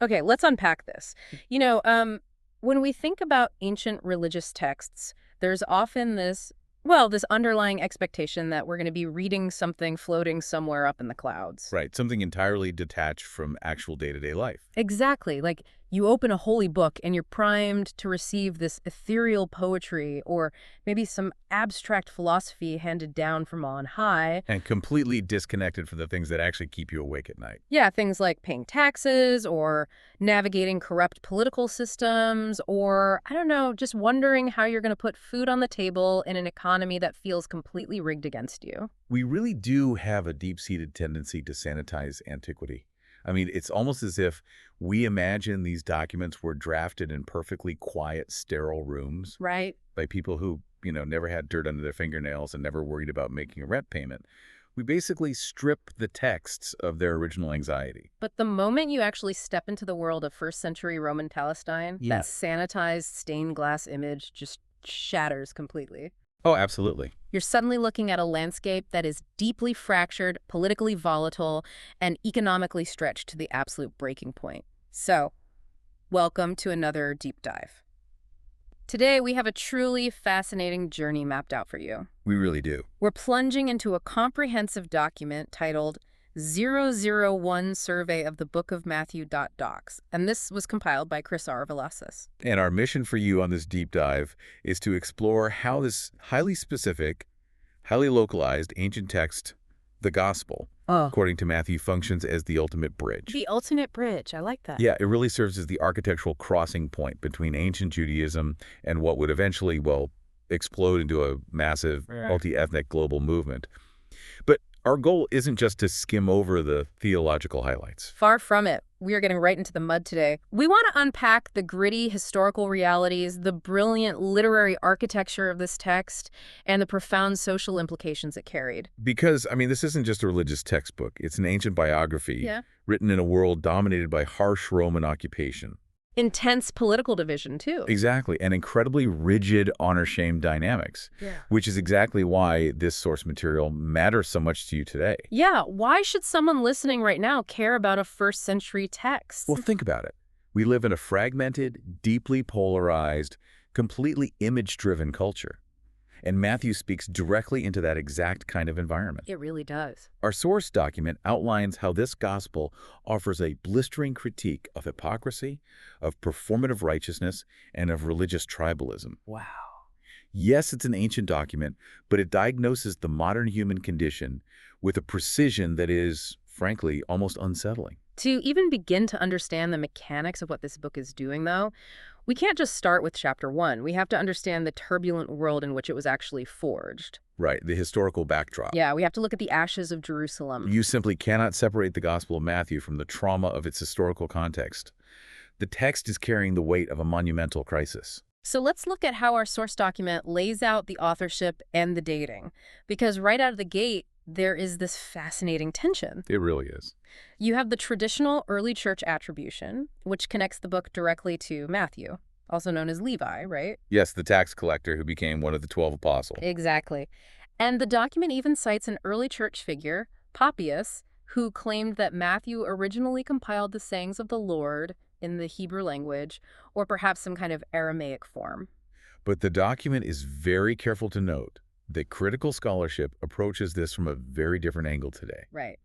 Okay, let's unpack this. When we think about ancient religious texts, there's often this underlying expectation that we're going to be reading something floating somewhere up in the clouds. Right, something entirely detached from actual day-to-day life. Exactly. Like you open a holy book and you're primed to receive this ethereal poetry or maybe some abstract philosophy handed down from on high. And completely disconnected from the things that actually keep you awake at night. Yeah, things like paying taxes or navigating corrupt political systems or, I don't know, just wondering how you're going to put food on the table in an economy that feels completely rigged against you. We really do have a deep-seated tendency to sanitize antiquity. I mean, it's almost as if we imagine these documents were drafted in perfectly quiet, sterile rooms Right. by people who, never had dirt under their fingernails and never worried about making a rent payment. We basically strip the texts of their original anxiety. But the moment you actually step into the world of first century Roman Palestine, Yeah. that sanitized stained glass image just shatters completely. Oh, absolutely. You're suddenly looking at a landscape that is deeply fractured, politically volatile, and economically stretched to the absolute breaking point. So, welcome to another deep dive. Today, we have a truly fascinating journey mapped out for you. We really do. We're plunging into a comprehensive document titled 001 Survey of the Book of Matthew. Docs, and this was compiled by Chris R. Velasquez. And our mission for you on this deep dive is to explore how this highly specific, highly localized ancient text, the Gospel, Oh, according to Matthew, functions as the ultimate bridge. the ultimate bridge. I like that. Yeah, it really serves as the architectural crossing point between ancient Judaism and what would eventually, explode into a massive, multi-ethnic global movement. But our goal isn't just to skim over the theological highlights. Far from it. We are getting right into the mud today. We want to unpack the gritty historical realities, the brilliant literary architecture of this text, and the profound social implications it carried. Because, this isn't just a religious textbook. It's an ancient biography Yeah. written in a world dominated by harsh Roman occupation. Intense political division, too. Exactly, and incredibly rigid honor-shame dynamics, Yeah. which is exactly why this source material matters so much to you today. Yeah, why should someone listening right now care about a first century text? Well, think about it. We live in a fragmented, deeply polarized, completely image-driven culture. And Matthew speaks directly into that exact kind of environment. It really does. Our source document outlines how this gospel offers a blistering critique of hypocrisy, of performative righteousness, and of religious tribalism. Wow. Yes, it's an ancient document, but it diagnoses the modern human condition with a precision that is, frankly, almost unsettling. To even begin to understand the mechanics of what this book is doing, though, we can't just start with chapter 1. We have to understand the turbulent world in which it was actually forged. Right, the historical backdrop. Yeah, we have to look at the ashes of Jerusalem. You simply cannot separate the Gospel of Matthew from the trauma of its historical context. The text is carrying the weight of a monumental crisis. So let's look at how our source document lays out the authorship and the dating. Because right out of the gate, there is this fascinating tension. It really is. You have the traditional early church attribution, which connects the book directly to Matthew, also known as Levi, right? Yes, the tax collector who became one of the 12 apostles. Exactly. And the document even cites an early church figure, Papias, who claimed that Matthew originally compiled the sayings of the Lord in the Hebrew language, or perhaps some kind of Aramaic form. But the document is very careful to note that critical scholarship approaches this from a very different angle today. Right.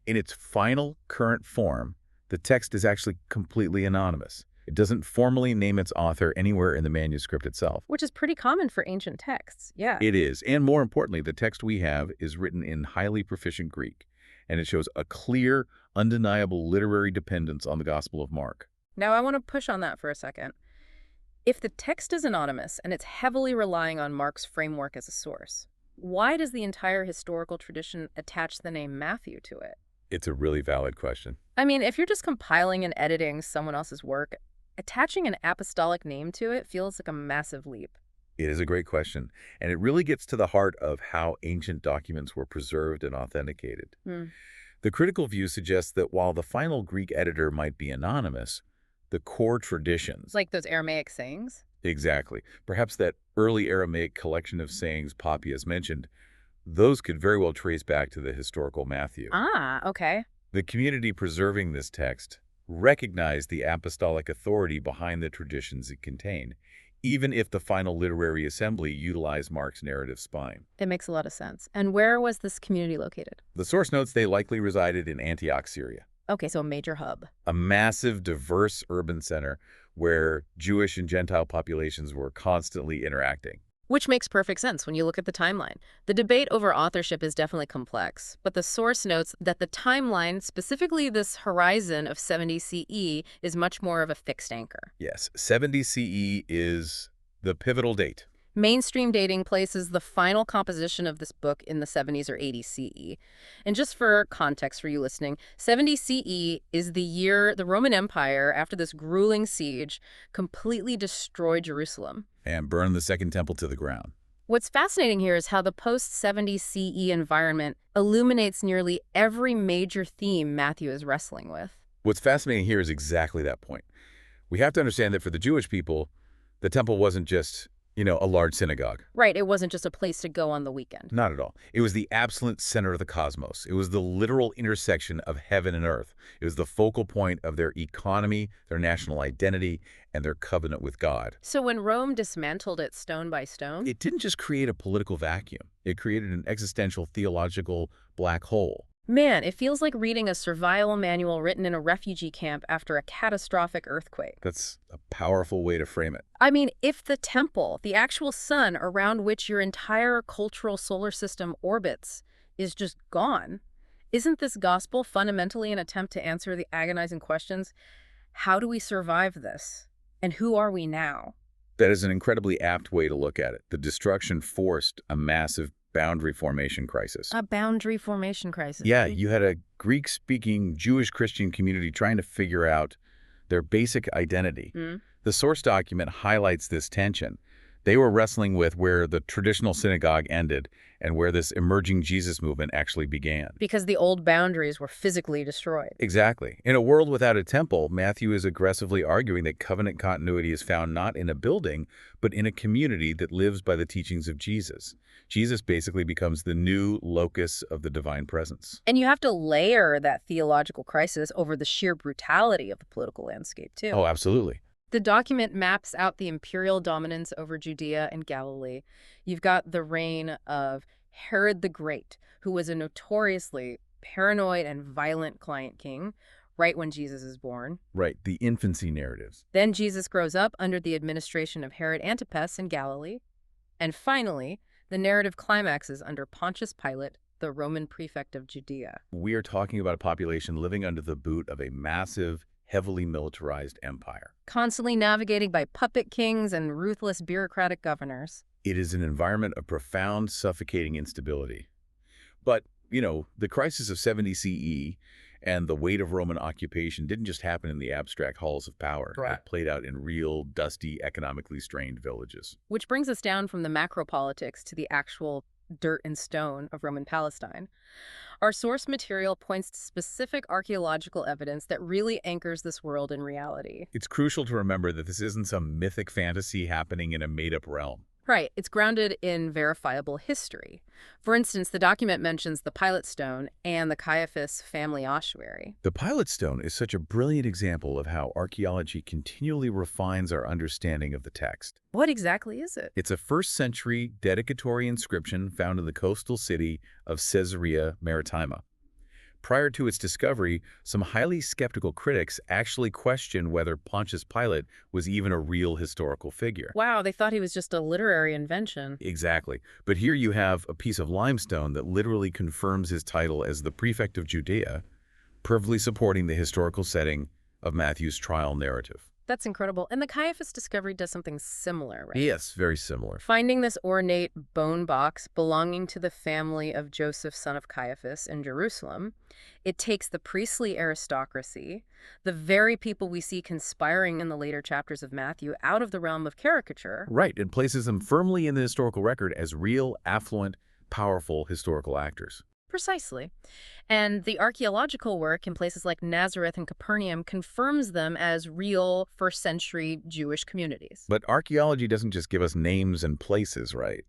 In its final, current form, the text is actually completely anonymous. It doesn't formally name its author anywhere in the manuscript itself. Which is pretty common for ancient texts, yeah. It is, and more importantly, the text we have is written in highly proficient Greek, and it shows a clear, undeniable literary dependence on the Gospel of Mark. Now I want to push on that for a second. If the text is anonymous and it's heavily relying on Mark's framework as a source, why does the entire historical tradition attach the name Matthew to it? It's a really valid question. I mean, if you're just compiling and editing someone else's work, attaching an apostolic name to it feels like a massive leap. It is a great question, and it really gets to the heart of how ancient documents were preserved and authenticated. The critical view suggests that while the final Greek editor might be anonymous, the core traditions— Like those Aramaic sayings? Exactly. Perhaps that early Aramaic collection of sayings Papias mentioned, those could very well trace back to the historical Matthew. Ah, okay. The community preserving this text, recognized the apostolic authority behind the traditions it contained, even if the final literary assembly utilized Mark's narrative spine. It makes a lot of sense. And where was this community located? The source notes they likely resided in Antioch, Syria, Okay, so a major hub. a massive, diverse urban center where Jewish and Gentile populations were constantly interacting. Which makes perfect sense when you look at the timeline. The debate over authorship is definitely complex, but the source notes that the timeline, specifically this horizon of 70 CE, is much more of a fixed anchor. Yes, 70 CE is the pivotal date. Mainstream dating places the final composition of this book in the 70s or 80s CE. And just for context for you listening, 70 CE is the year the Roman Empire, after this grueling siege, completely destroyed Jerusalem. And burned the Second Temple to the ground. What's fascinating here is how the post-70 CE environment illuminates nearly every major theme Matthew is wrestling with. What's fascinating here is exactly that point. We have to understand that for the Jewish people, the temple wasn't just, a large synagogue. Right, it wasn't just a place to go on the weekend. Not at all. It was the absolute center of the cosmos. It was the literal intersection of heaven and earth. It was the focal point of their economy, their national identity, and their covenant with God. So when Rome dismantled it stone by stone? It didn't just create a political vacuum. It created an existential theological black hole. Man, it feels like reading a survival manual written in a refugee camp after a catastrophic earthquake. That's a powerful way to frame it. I mean, if the temple, the actual sun around which your entire cultural solar system orbits, is just gone, isn't this gospel fundamentally an attempt to answer the agonizing questions, how do we survive this? And who are we now? That is an incredibly apt way to look at it. The destruction forced a massive boundary formation crisis. A boundary formation crisis. Yeah, you had a Greek-speaking Jewish Christian community trying to figure out their basic identity. The source document highlights this tension. They were wrestling with where the traditional synagogue ended and where this emerging Jesus movement actually began. Because the old boundaries were physically destroyed. Exactly. In a world without a temple, Matthew is aggressively arguing that covenant continuity is found not in a building, but in a community that lives by the teachings of Jesus. Jesus basically becomes the new locus of the divine presence. And you have to layer that theological crisis over the sheer brutality of the political landscape, too. Oh, absolutely. The document maps out the imperial dominance over Judea and Galilee. You've got the reign of Herod the Great, who was a notoriously paranoid and violent client king, right when Jesus is born. Right, the infancy narratives. Then Jesus grows up under the administration of Herod Antipas in Galilee. And finally, the narrative climaxes under Pontius Pilate, the Roman prefect of Judea. We are talking about a population living under the boot of a massive, heavily militarized empire. Constantly navigating by puppet kings and ruthless bureaucratic governors. It is an environment of profound, suffocating instability. But, the crisis of 70 CE and the weight of Roman occupation didn't just happen in the abstract halls of power. Right. It played out in real, dusty, economically strained villages. Which brings us down from the macro politics to the actual dirt and stone of Roman Palestine. Our source material points to specific archaeological evidence that really anchors this world in reality. It's crucial to remember that this isn't some mythic fantasy happening in a made-up realm. Right. It's grounded in verifiable history. For instance, the document mentions the Pilate Stone and the Caiaphas family ossuary. The Pilate Stone is such a brilliant example of how archaeology continually refines our understanding of the text. What exactly is it? It's a first-century dedicatory inscription found in the coastal city of Caesarea Maritima. Prior to its discovery, some highly skeptical critics actually questioned whether Pontius Pilate was even a real historical figure. Wow, they thought he was just a literary invention. Exactly. But here you have a piece of limestone that literally confirms his title as the prefect of Judea, perfectly supporting the historical setting of Matthew's trial narrative. That's incredible. And the Caiaphas discovery does something similar, right? Yes, very similar. Finding this ornate bone box belonging to the family of Joseph, son of Caiaphas, in Jerusalem, it takes the priestly aristocracy, the very people we see conspiring in the later chapters of Matthew, out of the realm of caricature. Right, and places them firmly in the historical record as real, affluent, powerful historical actors. Precisely. And the archaeological work in places like Nazareth and Capernaum confirms them as real first-century Jewish communities. But archaeology doesn't just give us names and places, right?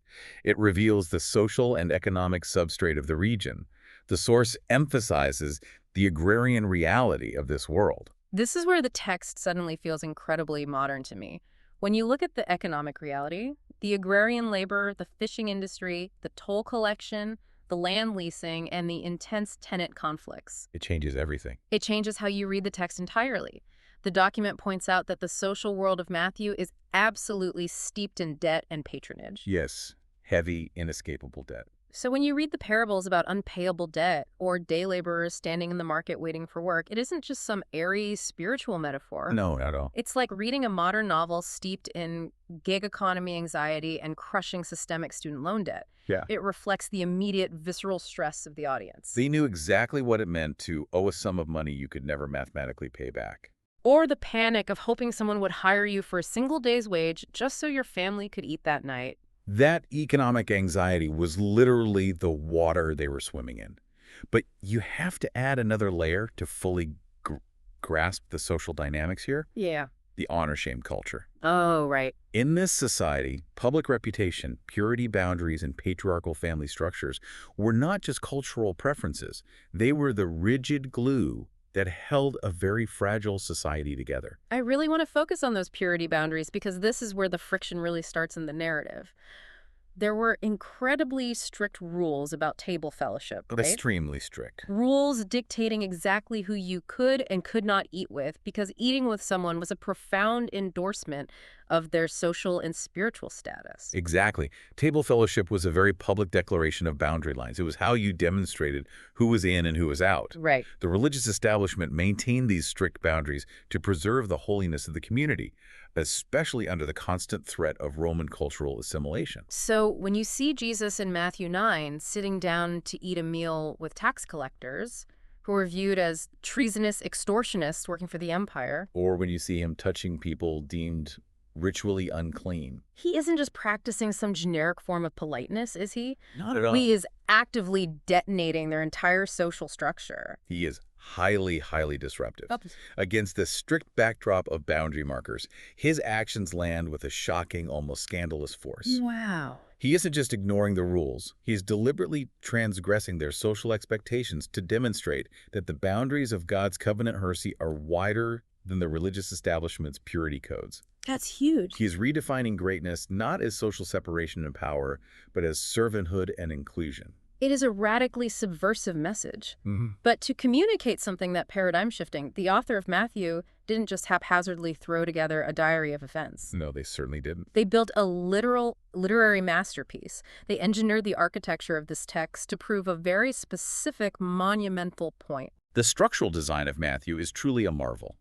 It reveals the social and economic substrate of the region. The source emphasizes the agrarian reality of this world. This is where the text suddenly feels incredibly modern to me. When you look at the economic reality, the agrarian labor, the fishing industry, the toll collection, the land leasing, and the intense tenant conflicts, It changes everything. it changes how you read the text entirely. The document points out that the social world of Matthew is absolutely steeped in debt and patronage. Yes, heavy, inescapable debt. So when you read the parables about unpayable debt or day laborers standing in the market waiting for work, it isn't just some airy spiritual metaphor. No, not at all. It's like reading a modern novel steeped in gig economy anxiety and crushing systemic student loan debt. Yeah. It reflects the immediate visceral stress of the audience. They knew exactly what it meant to owe a sum of money you could never mathematically pay back. Or the panic of hoping someone would hire you for a single day's wage just so your family could eat that night. That economic anxiety was literally the water they were swimming in. But you have to add another layer to fully grasp the social dynamics here. Yeah. The honor-shame culture. Oh, right. In this society, public reputation, purity boundaries, and patriarchal family structures were not just cultural preferences. They were the rigid glue that held a very fragile society together. I really want to focus on those purity boundaries because this is where the friction really starts in the narrative. There were incredibly strict rules about table fellowship, right? Extremely strict. Rules dictating exactly who you could and could not eat with, because eating with someone was a profound endorsement of their social and spiritual status. Exactly. Table fellowship was a very public declaration of boundary lines. It was how you demonstrated who was in and who was out. Right. The religious establishment maintained these strict boundaries to preserve the holiness of the community, especially under the constant threat of Roman cultural assimilation. So when you see Jesus in Matthew 9 sitting down to eat a meal with tax collectors, who were viewed as treasonous extortionists working for the empire, Or when you see him touching people deemed ritually unclean. he isn't just practicing some generic form of politeness, is he? Not at all. He is actively detonating their entire social structure. He is highly, highly disruptive. Oh. Against this strict backdrop of boundary markers, his actions land with a shocking, almost scandalous force. Wow. He isn't just ignoring the rules. He is deliberately transgressing their social expectations to demonstrate that the boundaries of God's covenant mercy are wider than the religious establishment's purity codes. That's huge. He is redefining greatness not as social separation and power, but as servanthood and inclusion. It is a radically subversive message. Mm-hmm. But to communicate something that paradigm shifting, the author of Matthew didn't just haphazardly throw together a diary of events. No, they certainly didn't. They built a literary masterpiece. They engineered the architecture of this text to prove a very specific monumental point. The structural design of Matthew is truly a marvel.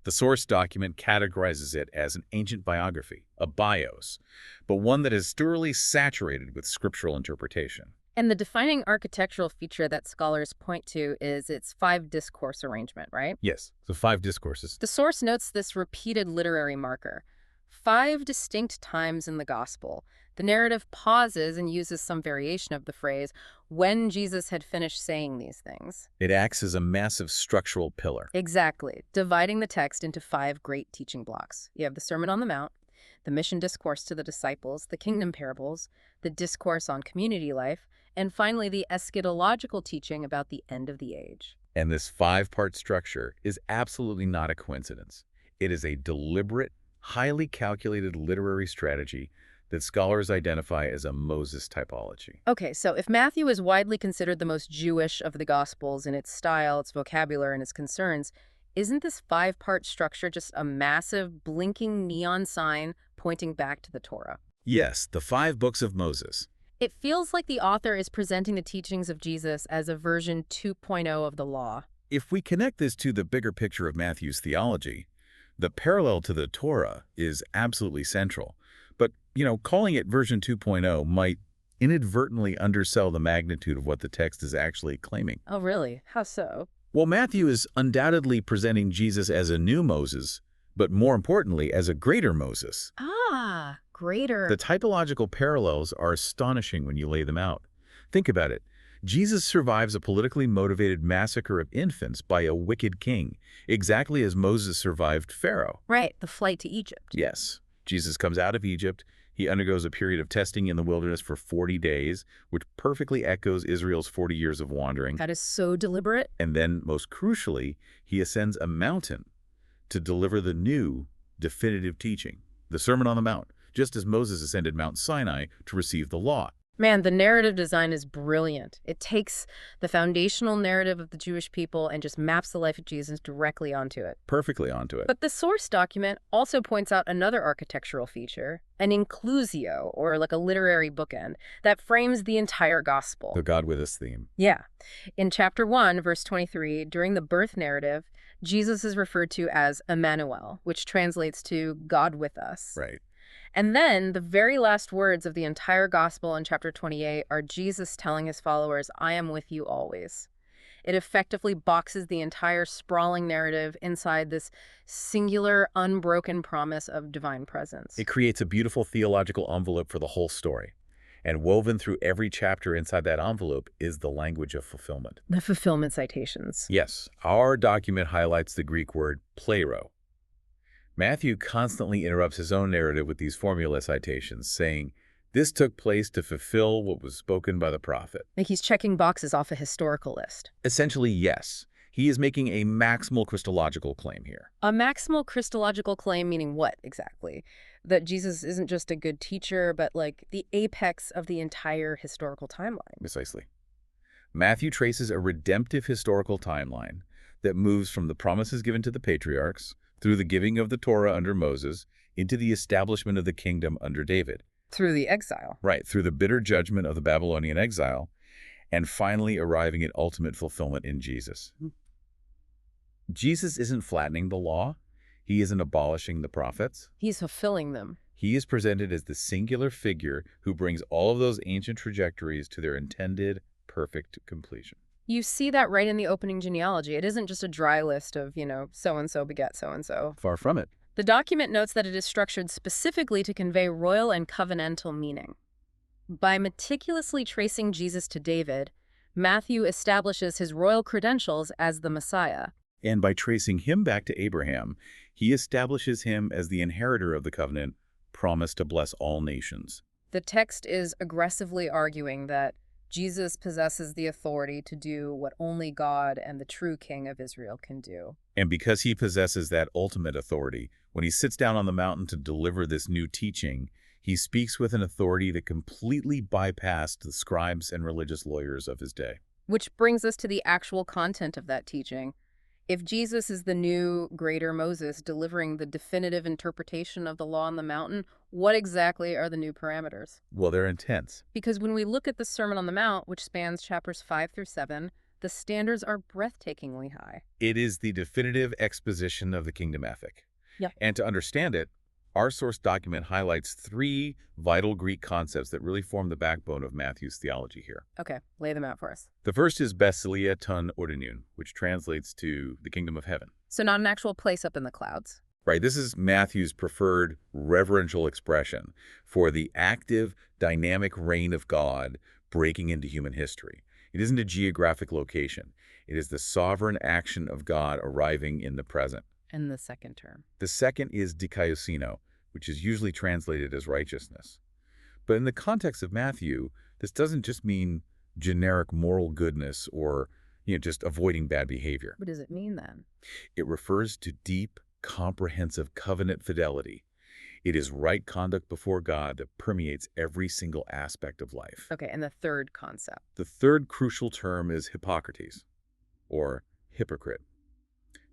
The source document categorizes it as an ancient biography, a bios, but one that is thoroughly saturated with scriptural interpretation. And the defining architectural feature that scholars point to is its 5-discourse arrangement, right? Yes, the 5 discourses. The source notes this repeated literary marker. 5 distinct times in the gospel, the narrative pauses and uses some variation of the phrase, when Jesus had finished saying these things. It acts as a massive structural pillar. Exactly, dividing the text into 5 great teaching blocks. You have the Sermon on the Mount, the mission discourse to the disciples, the kingdom parables, the discourse on community life, and finally the eschatological teaching about the end of the age. And this 5-part structure is absolutely not a coincidence. It is a deliberate, highly calculated literary strategy that scholars identify as a Moses typology. Okay, so if Matthew is widely considered the most Jewish of the Gospels in its style, its vocabulary, and its concerns, isn't this 5-part structure just a massive, blinking neon sign pointing back to the Torah? Yes, the 5 books of Moses. It feels like the author is presenting the teachings of Jesus as a version 2.0 of the law. If we connect this to the bigger picture of Matthew's theology, the parallel to the Torah is absolutely central. But, calling it version 2.0 might inadvertently undersell the magnitude of what the text is actually claiming. Oh, really? How so? Well, Matthew is undoubtedly presenting Jesus as a new Moses, but more importantly, as a greater Moses. Ah, greater. The typological parallels are astonishing when you lay them out. Think about it. Jesus survives a politically motivated massacre of infants by a wicked king, exactly as Moses survived Pharaoh. Right, the flight to Egypt. Yes. Jesus comes out of Egypt. He undergoes a period of testing in the wilderness for 40 days, which perfectly echoes Israel's 40 years of wandering. That is so deliberate. And then, most crucially, he ascends a mountain, to deliver the new, definitive teaching, the Sermon on the Mount, just as Moses ascended Mount Sinai to receive the law. Man, the narrative design is brilliant. It takes the foundational narrative of the Jewish people and just maps the life of Jesus directly onto it. Perfectly onto it. But the source document also points out another architectural feature, an inclusio, or like a literary bookend, that frames the entire gospel. The God with us theme. Yeah. In chapter 1, verse 23, during the birth narrative, Jesus is referred to as Emmanuel, which translates to God with us. Right. And then the very last words of the entire gospel in chapter 28 are Jesus telling his followers, I am with you always. It effectively boxes the entire sprawling narrative inside this singular, unbroken promise of divine presence. It creates a beautiful theological envelope for the whole story. And woven through every chapter inside that envelope is the language of fulfillment. The fulfillment citations. Yes, our document highlights the Greek word plero. Matthew constantly interrupts his own narrative with these formula citations, saying, this took place to fulfill what was spoken by the prophet. Like he's checking boxes off a historical list. Essentially, yes. He is making a maximal Christological claim here. A maximal Christological claim meaning what exactly? That Jesus isn't just a good teacher, but like the apex of the entire historical timeline. Precisely. Matthew traces a redemptive historical timeline that moves from the promises given to the patriarchs through the giving of the Torah under Moses into the establishment of the kingdom under David. Through the exile. Right, through the bitter judgment of the Babylonian exile, and finally arriving at ultimate fulfillment in Jesus. Jesus isn't flattening the law. He isn't abolishing the prophets. He's fulfilling them. He is presented as the singular figure who brings all of those ancient trajectories to their intended, perfect completion. You see that right in the opening genealogy. It isn't just a dry list of, so-and-so begat so-and-so. Far from it. The document notes that it is structured specifically to convey royal and covenantal meaning. By meticulously tracing Jesus to David, Matthew establishes his royal credentials as the Messiah. And by tracing him back to Abraham, he establishes him as the inheritor of the covenant promised to bless all nations. The text is aggressively arguing that Jesus possesses the authority to do what only God and the true King of Israel can do. And because he possesses that ultimate authority, when he sits down on the mountain to deliver this new teaching, he speaks with an authority that completely bypassed the scribes and religious lawyers of his day. Which brings us to the actual content of that teaching. If Jesus is the new, greater Moses delivering the definitive interpretation of the law on the mountain, what exactly are the new parameters? Well, they're intense. Because when we look at the Sermon on the Mount, which spans chapters 5 through 7, the standards are breathtakingly high. It is the definitive exposition of the kingdom ethic. Yeah. And to understand it, our source document highlights 3 vital Greek concepts that really form the backbone of Matthew's theology here. Okay, lay them out for us. The first is basileia ton ordinun, which translates to the kingdom of heaven. So not an actual place up in the clouds. Right, this is Matthew's preferred reverential expression for the active, dynamic reign of God breaking into human history. It isn't a geographic location. It is the sovereign action of God arriving in the present. And the second term. The second is dikaiosino, which is usually translated as righteousness. But in the context of Matthew, this doesn't just mean generic moral goodness or just avoiding bad behavior. What does it mean then? It refers to deep, comprehensive covenant fidelity. It is right conduct before God that permeates every single aspect of life. Okay, and the third concept. The third crucial term is Hippocrates, or hypocrite.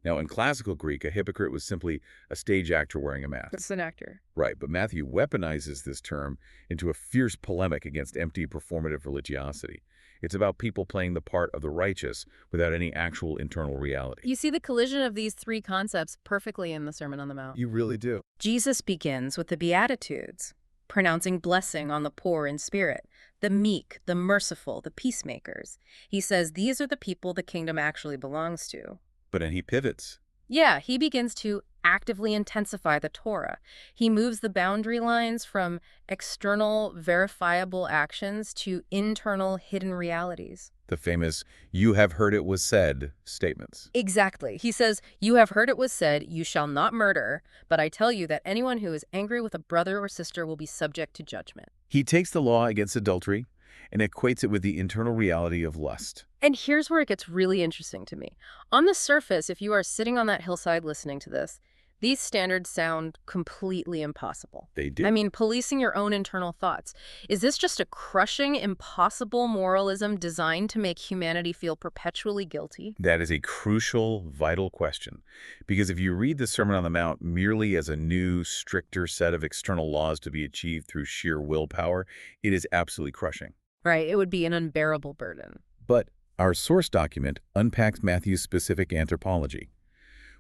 Now, in classical Greek, a hypocrite was simply a stage actor wearing a mask. It's an actor. Right, but Matthew weaponizes this term into a fierce polemic against empty performative religiosity. It's about people playing the part of the righteous without any actual internal reality. You see the collision of these 3 concepts perfectly in the Sermon on the Mount. You really do. Jesus begins with the Beatitudes, pronouncing blessing on the poor in spirit, the meek, the merciful, the peacemakers. He says these are the people the kingdom actually belongs to. But then he pivots. Yeah, he begins to actively intensify the Torah. He moves the boundary lines from external, verifiable actions to internal, hidden realities. The famous, "You have heard it was said" statements. Exactly. He says, "You have heard it was said, you shall not murder, but I tell you that anyone who is angry with a brother or sister will be subject to judgment." He takes the law against adultery and equates it with the internal reality of lust. And here's where it gets really interesting to me. On the surface, if you are sitting on that hillside listening to this, These standards sound completely impossible. They do. I mean, policing your own internal thoughts. Is this just a crushing, impossible moralism designed to make humanity feel perpetually guilty? That is a crucial, vital question. Because if you read the Sermon on the Mount merely as a new, stricter set of external laws to be achieved through sheer willpower, it is absolutely crushing. Right, it would be an unbearable burden. But our source document unpacks Matthew's specific anthropology,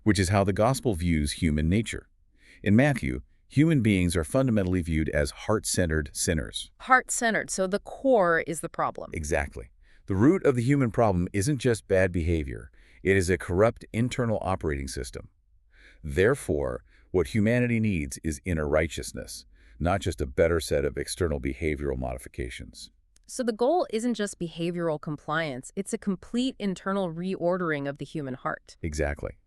which is how the gospel views human nature. In Matthew, human beings are fundamentally viewed as heart-centered sinners. Heart-centered, so the core is the problem. Exactly. The root of the human problem isn't just bad behavior. It is a corrupt internal operating system. Therefore, what humanity needs is inner righteousness, not just a better set of external behavioral modifications. So the goal isn't just behavioral compliance, it's a complete internal reordering of the human heart. Exactly.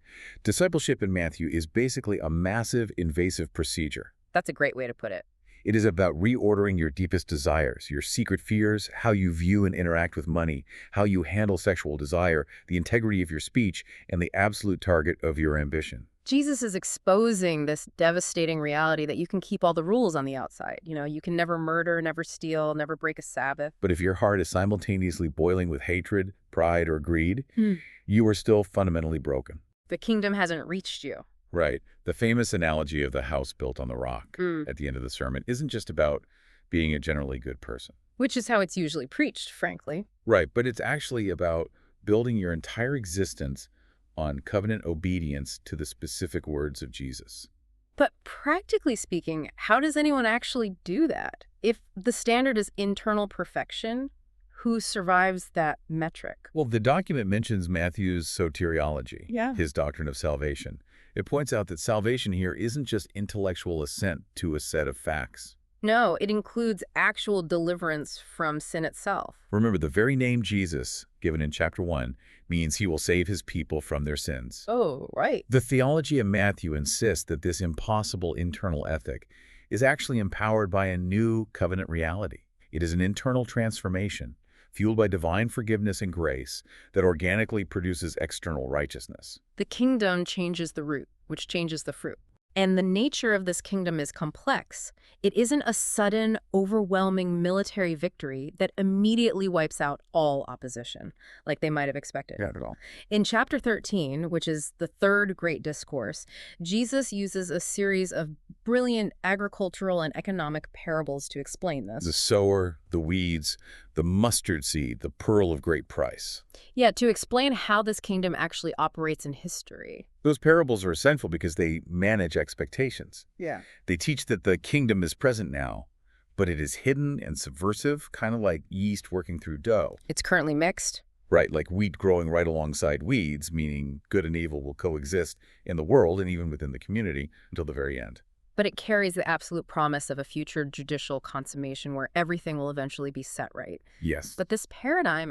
Discipleship in Matthew is basically a massive, invasive procedure. That's a great way to put it. It is about reordering your deepest desires, your secret fears, how you view and interact with money, how you handle sexual desire, the integrity of your speech, and the absolute target of your ambition. Jesus is exposing this devastating reality that you can keep all the rules on the outside. You can never murder, never steal, never break a Sabbath. But if your heart is simultaneously boiling with hatred, pride, or greed, you are still fundamentally broken. The kingdom hasn't reached you. Right. The famous analogy of the house built on the rock at the end of the sermon isn't just about being a generally good person. Which is how it's usually preached, frankly. Right, but it's actually about building your entire existence on covenant obedience to the specific words of Jesus. But practically speaking, how does anyone actually do that? If the standard is internal perfection, who survives that metric? Well, the document mentions Matthew's soteriology, his doctrine of salvation. It points out that salvation here isn't just intellectual assent to a set of facts. No, it includes actual deliverance from sin itself. Remember, the very name Jesus, given in chapter 1, means he will save his people from their sins. Oh, right. The theology of Matthew insists that this impossible internal ethic is actually empowered by a new covenant reality. It is an internal transformation, fueled by divine forgiveness and grace, that organically produces external righteousness. The kingdom changes the root, which changes the fruit. And the nature of this kingdom is complex. It isn't a sudden, overwhelming military victory that immediately wipes out all opposition, like they might have expected. Not at all. In chapter 13, which is the third great discourse, Jesus uses a series of brilliant agricultural and economic parables to explain this. The sower, the weeds, the mustard seed, the pearl of great price. Yeah, to explain how this kingdom actually operates in history. Those parables are essential because they manage expectations. Yeah. They teach that the kingdom is present now, but it is hidden and subversive, kind of like yeast working through dough. It's currently mixed. Right, like wheat growing right alongside weeds, meaning good and evil will coexist in the world and even within the community until the very end. But it carries the absolute promise of a future judicial consummation where everything will eventually be set right. Yes. But this paradigm,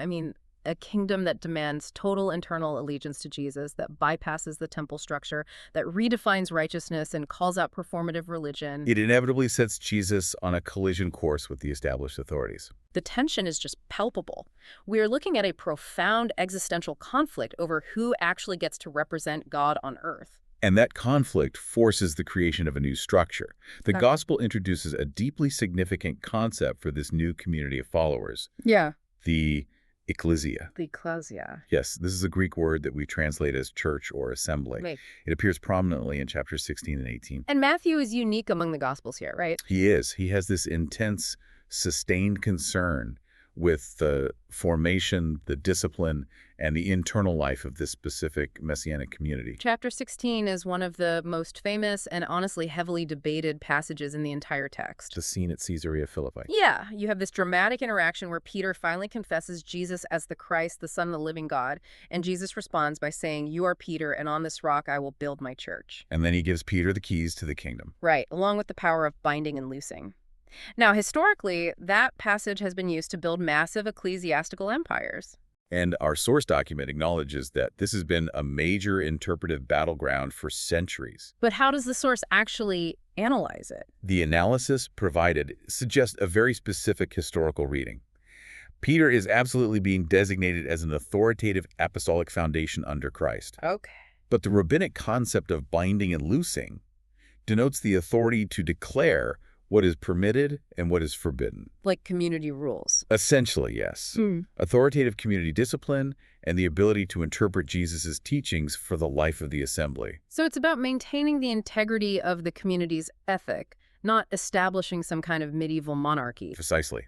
a kingdom that demands total internal allegiance to Jesus, that bypasses the temple structure, that redefines righteousness and calls out performative religion. It inevitably sets Jesus on a collision course with the established authorities. The tension is just palpable. We are looking at a profound existential conflict over who actually gets to represent God on earth. And that conflict forces the creation of a new structure. The gospel introduces a deeply significant concept for this new community of followers. Yeah. The ecclesia. The ecclesia. Yes, this is a Greek word that we translate as church or assembly. Right. It appears prominently in chapters 16 and 18. And Matthew is unique among the Gospels here, right? He is. He has this intense, sustained concern with the formation, the discipline, and the internal life of this specific messianic community. Chapter 16 is one of the most famous and honestly heavily debated passages in the entire text. The scene at Caesarea Philippi. Yeah, you have this dramatic interaction where Peter finally confesses Jesus as the Christ, the Son of the living God, and Jesus responds by saying, "You are Peter, and on this rock I will build my church." And then he gives Peter the keys to the kingdom. Right, along with the power of binding and loosing. Now, historically, that passage has been used to build massive ecclesiastical empires. And our source document acknowledges that this has been a major interpretive battleground for centuries. But how does the source actually analyze it? The analysis provided suggests a very specific historical reading. Peter is absolutely being designated as an authoritative apostolic foundation under Christ. Okay. But the rabbinic concept of binding and loosing denotes the authority to declare what is permitted and what is forbidden. Like community rules. Essentially, yes. Authoritative community discipline and the ability to interpret Jesus' teachings for the life of the assembly. So it's about maintaining the integrity of the community's ethic, not establishing some kind of medieval monarchy. Precisely.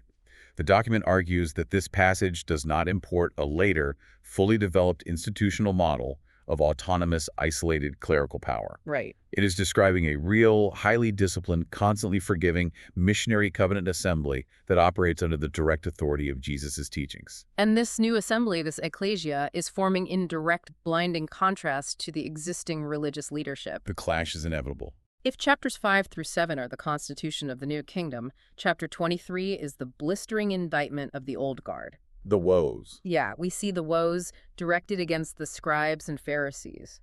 The document argues that this passage does not import a later, fully developed institutional model of autonomous, isolated clerical power. Right. It is describing a real, highly disciplined, constantly forgiving, missionary covenant assembly that operates under the direct authority of Jesus' teachings. And this new assembly, this ecclesia, is forming in direct, blinding contrast to the existing religious leadership. The clash is inevitable. If chapters 5 through 7 are the constitution of the new kingdom, chapter 23 is the blistering indictment of the old guard. The woes. Yeah, we see the woes directed against the scribes and Pharisees.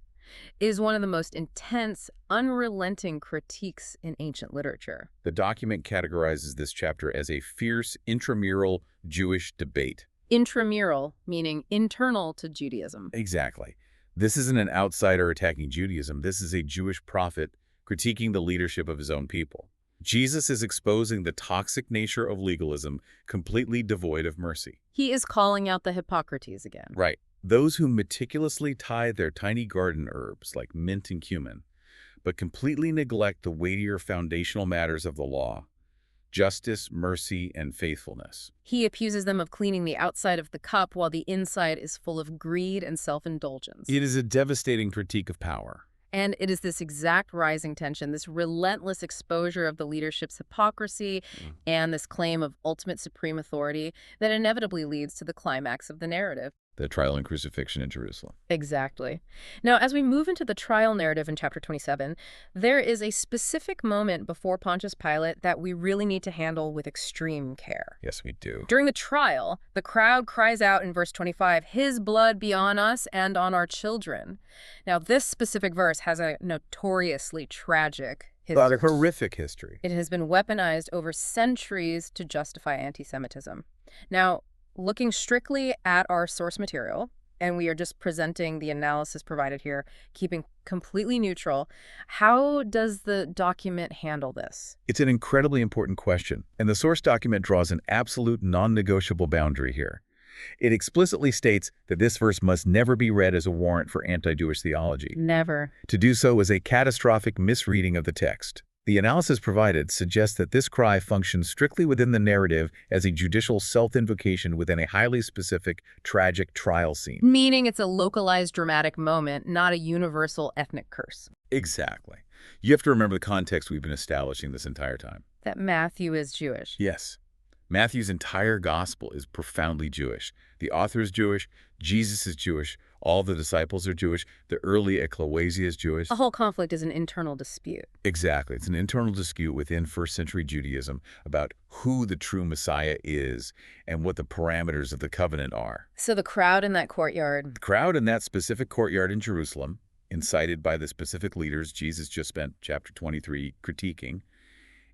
It is one of the most intense, unrelenting critiques in ancient literature. The document categorizes this chapter as a fierce intramural Jewish debate. Intramural, meaning internal to Judaism. Exactly. This isn't an outsider attacking Judaism. This is a Jewish prophet critiquing the leadership of his own people. Jesus is exposing the toxic nature of legalism, completely devoid of mercy. He is calling out the Hippocrates again. Right. Those who meticulously tithe their tiny garden herbs like mint and cumin, but completely neglect the weightier foundational matters of the law: justice, mercy, and faithfulness. He accuses them of cleaning the outside of the cup while the inside is full of greed and self-indulgence. It is a devastating critique of power. And it is this exact rising tension, this relentless exposure of the leadership's hypocrisy and this claim of ultimate supreme authority that inevitably leads to the climax of the narrative. The trial and crucifixion in Jerusalem. Exactly. Now, as we move into the trial narrative in chapter 27, there is a specific moment before Pontius Pilate that we really need to handle with extreme care. Yes, we do. During the trial, the crowd cries out in verse 25, "His blood be on us and on our children." Now, this specific verse has a notoriously tragic history. A horrific history. It has been weaponized over centuries to justify anti-Semitism. Now, looking strictly at our source material, and we are just presenting the analysis provided here, keeping completely neutral, how does the document handle this? It's an incredibly important question, and the source document draws an absolute non-negotiable boundary here. It explicitly states that this verse must never be read as a warrant for anti-Jewish theology. Never. To do so is a catastrophic misreading of the text. The analysis provided suggests that this cry functions strictly within the narrative as a judicial self-invocation within a highly specific, tragic trial scene. Meaning it's a localized dramatic moment, not a universal ethnic curse. Exactly. You have to remember the context we've been establishing this entire time. That Matthew is Jewish. Yes. Matthew's entire gospel is profoundly Jewish. The author is Jewish, Jesus is Jewish, all the disciples are Jewish, the early ecclesia is Jewish. The whole conflict is an internal dispute. Exactly. It's an internal dispute within first-century Judaism about who the true Messiah is and what the parameters of the covenant are. So the crowd in that courtyard. The crowd in that specific courtyard in Jerusalem, incited by the specific leaders Jesus just spent chapter 23 critiquing,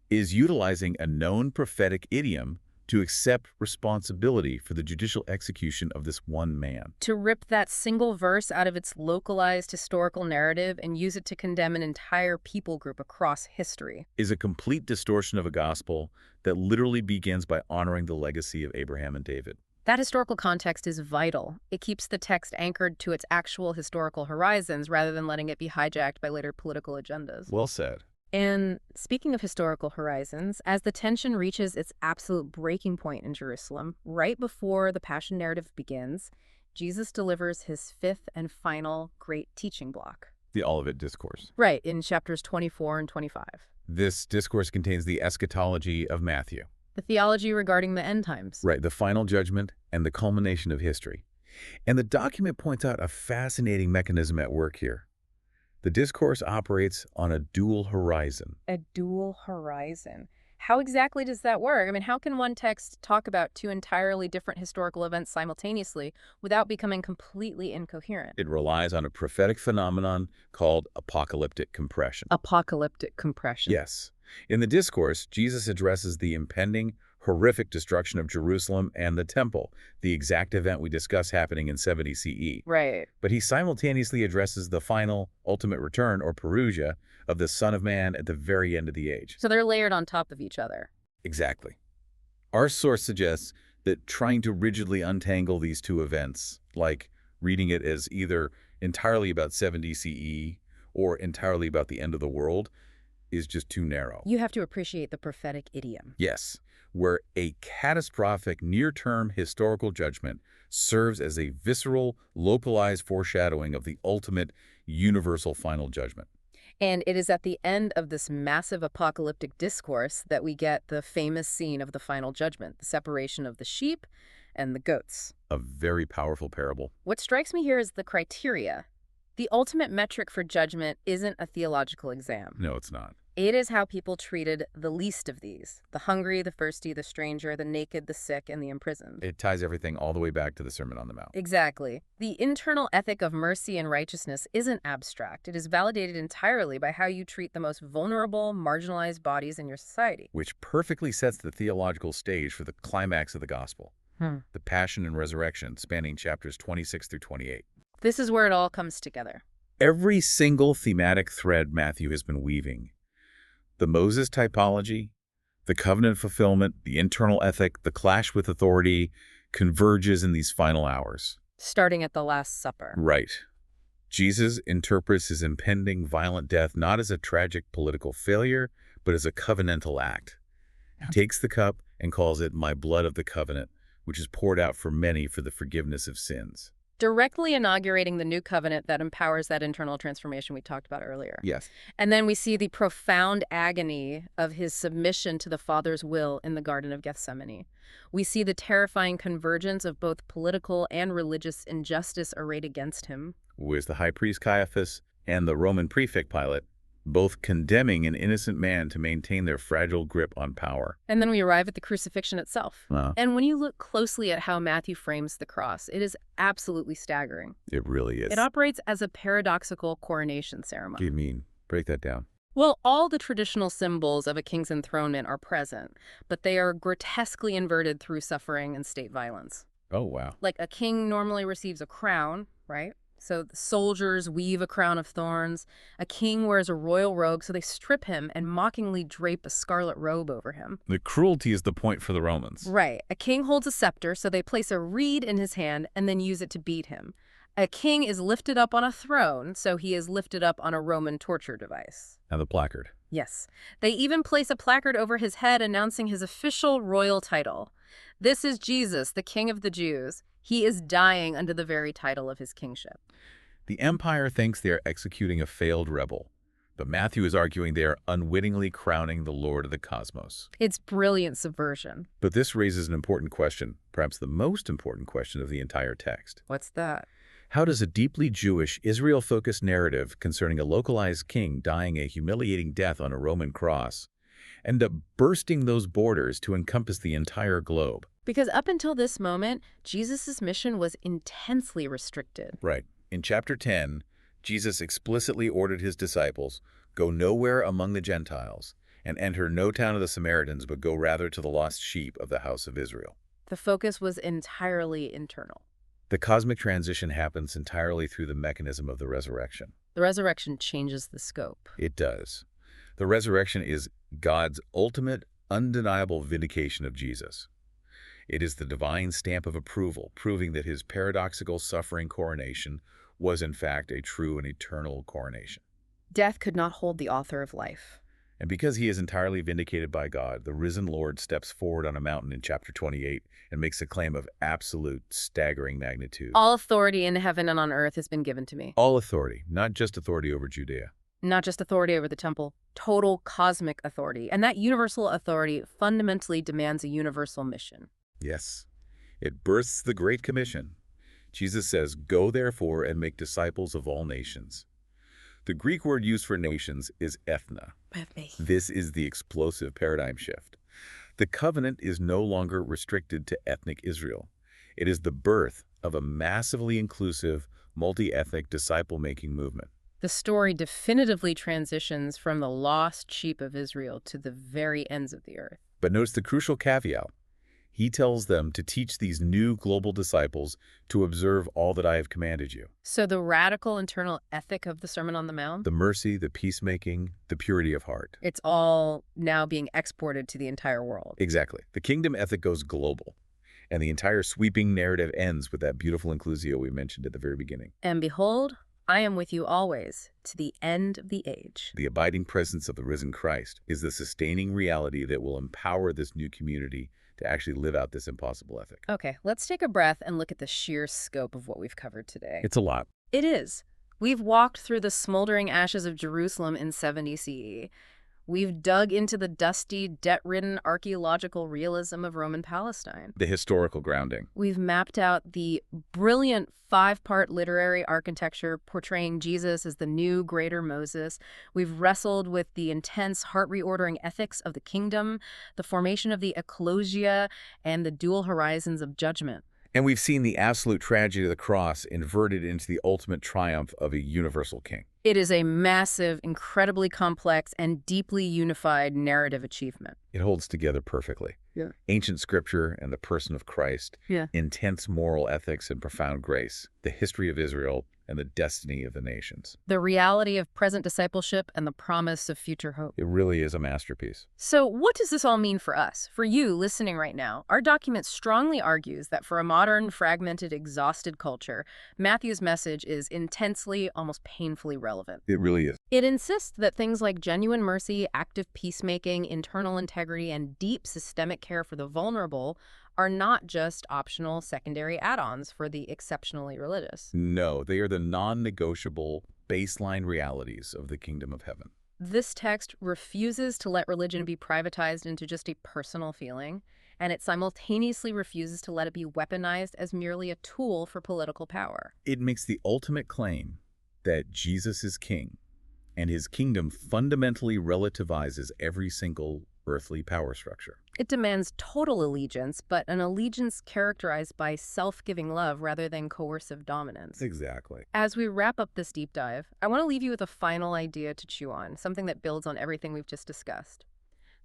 is utilizing a known prophetic idiom to accept responsibility for the judicial execution of this one man. To rip that single verse out of its localized historical narrative and use it to condemn an entire people group across history. Is a complete distortion of a gospel that literally begins by honoring the legacy of Abraham and David. That historical context is vital. It keeps the text anchored to its actual historical horizons rather than letting it be hijacked by later political agendas. Well said. And speaking of historical horizons, as the tension reaches its absolute breaking point in Jerusalem, right before the Passion narrative begins, Jesus delivers his fifth and final great teaching block. The Olivet Discourse. Right, in chapters 24 and 25. This discourse contains the eschatology of Matthew. The theology regarding the end times. Right, the final judgment and the culmination of history. And the document points out a fascinating mechanism at work here. The discourse operates on a dual horizon. A dual horizon. How exactly does that work? I mean, how can one text talk about two entirely different historical events simultaneously without becoming completely incoherent? It relies on a prophetic phenomenon called apocalyptic compression. Apocalyptic compression. Yes. In the discourse, Jesus addresses the impending horrific destruction of Jerusalem and the temple, the exact event we discuss happening in 70 CE. Right. But he simultaneously addresses the final, ultimate return, or parousia, of the Son of Man at the very end of the age. So they're layered on top of each other. Exactly. Our source suggests that trying to rigidly untangle these two events, like reading it as either entirely about 70 CE or entirely about the end of the world, is just too narrow. You have to appreciate the prophetic idiom. Yes, where a catastrophic near-term historical judgment serves as a visceral, localized foreshadowing of the ultimate, universal final judgment. And it is at the end of this massive apocalyptic discourse that we get the famous scene of the final judgment, the separation of the sheep and the goats. A very powerful parable. What strikes me here is the criteria. The ultimate metric for judgment isn't a theological exam. No, it's not. It is how people treated the least of these: the hungry, the thirsty, the stranger, the naked, the sick, and the imprisoned. It ties everything all the way back to the Sermon on the Mount. Exactly. The internal ethic of mercy and righteousness isn't abstract. It is validated entirely by how you treat the most vulnerable, marginalized bodies in your society. Which perfectly sets the theological stage for the climax of the gospel. The Passion and Resurrection, spanning chapters 26 through 28. This is where it all comes together. Every single thematic thread Matthew has been weaving, the Moses typology, the covenant fulfillment, the internal ethic, the clash with authority, converges in these final hours. Starting at the Last Supper. Right. Jesus interprets his impending violent death not as a tragic political failure, but as a covenantal act. He takes the cup and calls it my blood of the covenant, which is poured out for many for the forgiveness of sins. Directly inaugurating the new covenant that empowers that internal transformation we talked about earlier. Yes. And then we see the profound agony of his submission to the Father's will in the Garden of Gethsemane. We see the terrifying convergence of both political and religious injustice arrayed against him. With the high priest Caiaphas and the Roman prefect Pilate, both condemning an innocent man to maintain their fragile grip on power. And then we arrive at the crucifixion itself. Wow. And when you look closely at how Matthew frames the cross, it is absolutely staggering. It really is. It operates as a paradoxical coronation ceremony. You mean? Break that down. Well, all the traditional symbols of a king's enthronement are present, but they are grotesquely inverted through suffering and state violence. Oh, wow. Like a king normally receives a crown, right? So the soldiers weave a crown of thorns. A king wears a royal robe, so they strip him and mockingly drape a scarlet robe over him. The cruelty is the point for the Romans. Right. A king holds a scepter, so they place a reed in his hand and then use it to beat him. A king is lifted up on a throne, so he is lifted up on a Roman torture device. Now the placard. Yes. They even place a placard over his head announcing his official royal title. This is Jesus, the King of the Jews. He is dying under the very title of his kingship. The empire thinks they are executing a failed rebel, but Matthew is arguing they are unwittingly crowning the Lord of the cosmos. It's brilliant subversion. But this raises an important question, perhaps the most important question of the entire text. What's that? How does a deeply Jewish, Israel-focused narrative concerning a localized king dying a humiliating death on a Roman cross end up bursting those borders to encompass the entire globe? Because up until this moment, Jesus' mission was intensely restricted. Right. In chapter 10, Jesus explicitly ordered his disciples, "Go nowhere among the Gentiles, and enter no town of the Samaritans, but go rather to the lost sheep of the house of Israel." The focus was entirely internal. The cosmic transition happens entirely through the mechanism of the resurrection. The resurrection changes the scope. It does. The resurrection is God's ultimate, undeniable vindication of Jesus. It is the divine stamp of approval, proving that his paradoxical suffering coronation was in fact a true and eternal coronation. Death could not hold the author of life. And because he is entirely vindicated by God, the risen Lord steps forward on a mountain in chapter 28 and makes a claim of absolute, staggering magnitude. All authority in heaven and on earth has been given to me. All authority, not just authority over Judea. Not just authority over the temple, total cosmic authority. And that universal authority fundamentally demands a universal mission. Yes, it bursts the Great Commission. Jesus says, "Go therefore and make disciples of all nations." The Greek word used for nations is ethna. This is the explosive paradigm shift. The covenant is no longer restricted to ethnic Israel. It is the birth of a massively inclusive, multi-ethnic disciple-making movement. The story definitively transitions from the lost sheep of Israel to the very ends of the earth. But notice the crucial caveat. He tells them to teach these new global disciples to observe all that I have commanded you. So the radical internal ethic of the Sermon on the Mount, The mercy, the peacemaking, the purity of heart. it's all now being exported to the entire world. Exactly. The kingdom ethic goes global. And the entire sweeping narrative ends with that beautiful inclusio we mentioned at the very beginning. And behold, I am with you always, to the end of the age. The abiding presence of the risen Christ is the sustaining reality that will empower this new community to actually live out this impossible ethic. Okay, let's take a breath and look at the sheer scope of what we've covered today. It's a lot. It is. We've walked through the smoldering ashes of Jerusalem in 70 CE. We've dug into the dusty, debt-ridden archaeological realism of Roman Palestine. The historical grounding. We've mapped out the brilliant 5-part literary architecture portraying Jesus as the new, greater Moses. We've wrestled with the intense, heart-reordering ethics of the kingdom, the formation of the ecclesia, and the dual horizons of judgment. And we've seen the absolute tragedy of the cross inverted into the ultimate triumph of a universal king. It is a massive, incredibly complex, and deeply unified narrative achievement. It holds together perfectly. Yeah. Ancient scripture and the person of Christ, Yeah. intense moral ethics and profound grace, the history of Israel, and the destiny of the nations. The reality of present discipleship and the promise of future hope. It really is a masterpiece. So what does this all mean for us? For you listening right now, our document strongly argues that for a modern, fragmented, exhausted culture, Matthew's message is intensely, almost painfully relevant. It really is. It insists that things like genuine mercy, active peacemaking, internal integrity, and deep systemic care for the vulnerable are not just optional secondary add-ons for the exceptionally religious. No, they are the non-negotiable baseline realities of the kingdom of heaven. This text refuses to let religion be privatized into just a personal feeling, and it simultaneously refuses to let it be weaponized as merely a tool for political power. It makes the ultimate claim that Jesus is king, and his kingdom fundamentally relativizes every single earthly power structure. It demands total allegiance, but an allegiance characterized by self-giving love rather than coercive dominance. Exactly. As we wrap up this deep dive, I want to leave you with a final idea to chew on, something that builds on everything we've just discussed.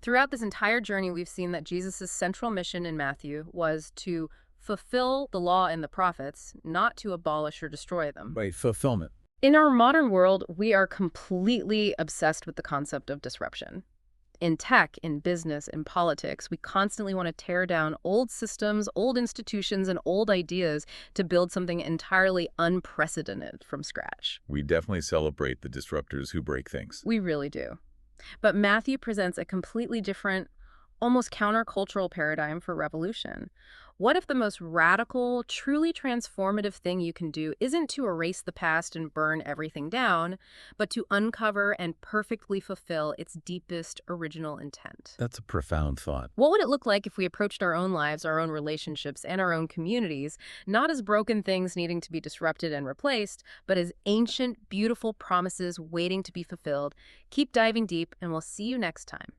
Throughout this entire journey, we've seen that Jesus' central mission in Matthew was to fulfill the law and the prophets, not to abolish or destroy them. Right, fulfillment. In our modern world, we are completely obsessed with the concept of disruption. In tech, in business, in politics, we constantly want to tear down old systems, old institutions, and old ideas to build something entirely unprecedented from scratch. We definitely celebrate the disruptors who break things. We really do. But Matthew presents a completely different, almost countercultural paradigm for revolution. What if the most radical, truly transformative thing you can do isn't to erase the past and burn everything down, but to uncover and perfectly fulfill its deepest original intent? That's a profound thought. What would it look like if we approached our own lives, our own relationships, and our own communities, not as broken things needing to be disrupted and replaced, but as ancient, beautiful promises waiting to be fulfilled? Keep diving deep, and we'll see you next time.